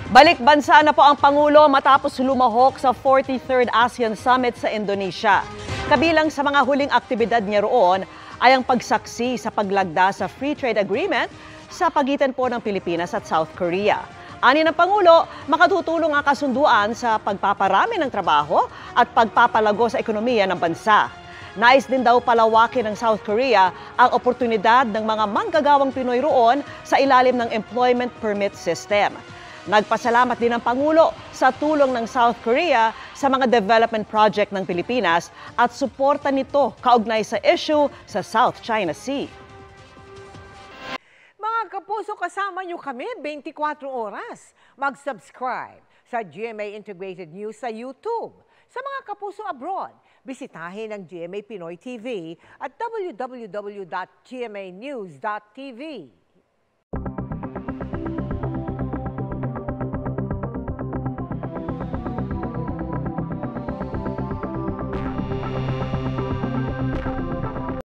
Balik bansa na po ang Pangulo matapos lumahok sa 43rd ASEAN Summit sa Indonesia. Kabilang sa mga huling aktibidad niya roon ay ang pagsaksi sa paglagda sa Free Trade Agreement sa pagitan po ng Pilipinas at South Korea. Ani ng Pangulo, makatutulong ang kasunduan sa pagpaparami ng trabaho at pagpapalago sa ekonomiya ng bansa. Nais din daw palawakin ng South Korea ang oportunidad ng mga manggagawang Pinoy roon sa ilalim ng Employment Permit System. Nagpasalamat din ang Pangulo sa tulong ng South Korea sa mga development project ng Pilipinas at suporta nito kaugnay sa issue sa South China Sea. Mga kapuso, kasama nyo kami 24 oras. Mag-subscribe sa GMA Integrated News sa YouTube. Sa mga kapuso abroad, bisitahin ang GMA Pinoy TV at www.gmanews.tv.